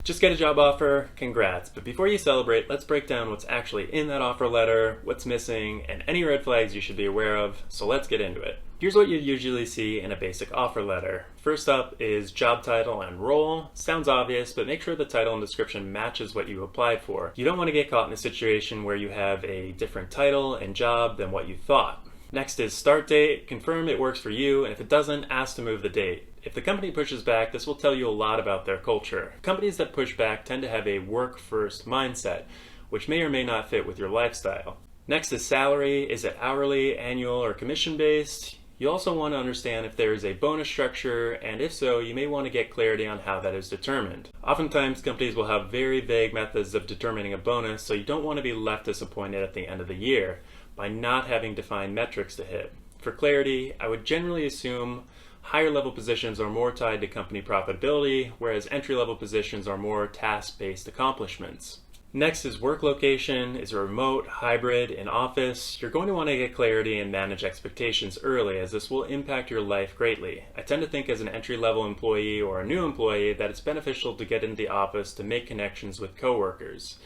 Just get a job offer, congrats. But before you celebrate, let's break down what's actually in that offer letter, what's missing, and any red flags you should be aware of. So let's get into it. Here's what you usually see in a basic offer letter. First up is job title and role. Sounds obvious, but make sure the title and description matches what you applied for. You don't want to get caught in a situation where you have a different title and job than what you thought. Next is start date. Confirm it works for you, and if it doesn't, ask to move the date. If the company pushes back, this will tell you a lot about their culture. Companies that push back tend to have a work-first mindset, which may or may not fit with your lifestyle. Next is salary. Is it hourly, annual, or commission-based? You also want to understand if there is a bonus structure, and if so, you may want to get clarity on how that is determined. Oftentimes, companies will have very vague methods of determining a bonus, so you don't want to be left disappointed at the end of the year by not having defined metrics to hit. For clarity, I would generally assume higher level positions are more tied to company profitability, whereas entry level positions are more task-based accomplishments. Next is work location. Is it remote, hybrid, in office? You're going to want to get clarity and manage expectations early, as this will impact your life greatly. I tend to think as an entry-level employee or a new employee that it's beneficial to get into the office to make connections with coworkers.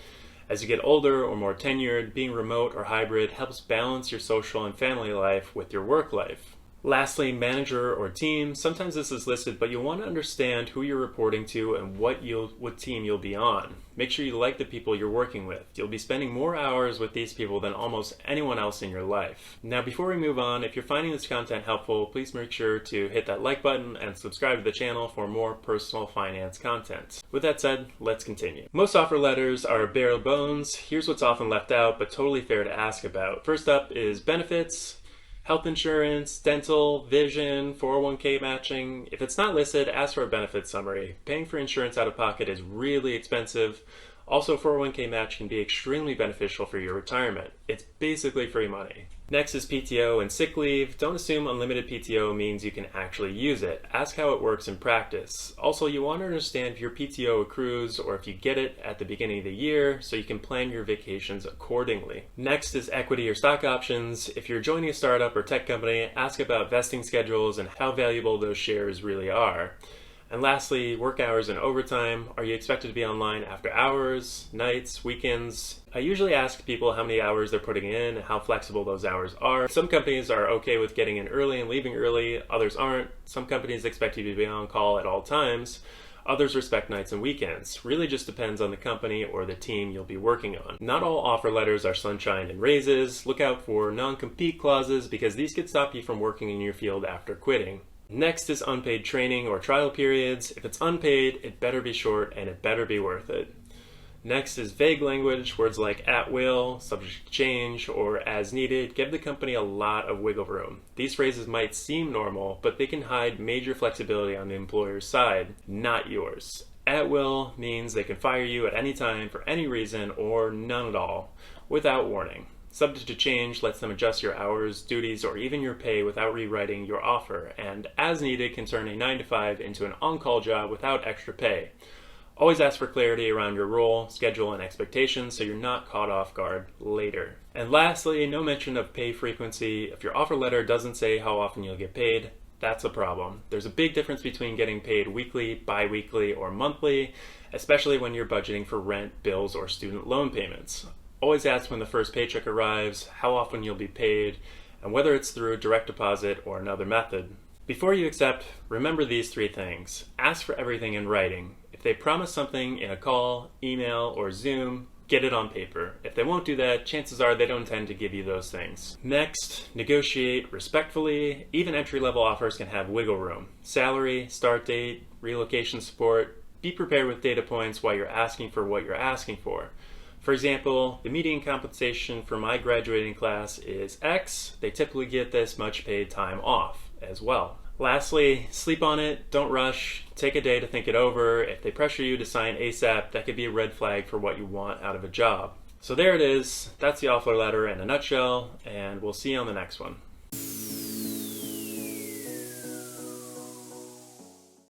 As you get older or more tenured, being remote or hybrid helps balance your social and family life with your work life. Lastly, manager or team. Sometimes this is listed, but you'll want to understand who you're reporting to and what team you'll be on. Make sure you like the people you're working with. You'll be spending more hours with these people than almost anyone else in your life. Now, before we move on, if you're finding this content helpful, please make sure to hit that like button and subscribe to the channel for more personal finance content. With that said, let's continue. Most offer letters are bare bones. Here's what's often left out, but totally fair to ask about. First up is benefits. Health insurance, dental, vision, 401k matching. If it's not listed, ask for a benefits summary. Paying for insurance out of pocket is really expensive. Also, 401k match can be extremely beneficial for your retirement. It's basically free money. Next is PTO and sick leave. Don't assume unlimited PTO means you can actually use it. Ask how it works in practice. Also, you want to understand if your PTO accrues or if you get it at the beginning of the year so you can plan your vacations accordingly. Next is equity or stock options. If you're joining a startup or tech company, ask about vesting schedules and how valuable those shares really are. And lastly, work hours and overtime. Are you expected to be online after hours, nights, weekends? I usually ask people how many hours they're putting in and how flexible those hours are. Some companies are okay with getting in early and leaving early, others aren't. Some companies expect you to be on call at all times. Others respect nights and weekends. Really just depends on the company or the team you'll be working on. Not all offer letters are sunshine and raises. Look out for non-compete clauses because these could stop you from working in your field after quitting. Next is unpaid training or trial periods. If it's unpaid, it better be short and it better be worth it. Next is vague language. Words like at will, subject to change, or as needed give the company a lot of wiggle room. These phrases might seem normal, but they can hide major flexibility on the employer's side, not yours. At will means they can fire you at any time for any reason or none at all, without warning. Subject to change lets them adjust your hours, duties, or even your pay without rewriting your offer, and as needed can turn a 9 to 5 into an on-call job without extra pay. Always ask for clarity around your role, schedule, and expectations so you're not caught off guard later. And lastly, no mention of pay frequency. If your offer letter doesn't say how often you'll get paid, that's a problem. There's a big difference between getting paid weekly, bi-weekly, or monthly, especially when you're budgeting for rent, bills, or student loan payments. Always ask when the first paycheck arrives, how often you'll be paid, and whether it's through direct deposit or another method. Before you accept, remember these 3 things. Ask for everything in writing. If they promise something in a call, email, or Zoom, get it on paper. If they won't do that, chances are they don't intend to give you those things. Next, negotiate respectfully. Even entry-level offers can have wiggle room. Salary, start date, relocation support. Be prepared with data points while you're asking for what you're asking for. For example, the median compensation for my graduating class is X. They typically get this much paid time off as well. Lastly, sleep on it, don't rush, take a day to think it over. If they pressure you to sign ASAP, that could be a red flag for what you want out of a job. So there it is, that's the offer letter in a nutshell, and we'll see you on the next one.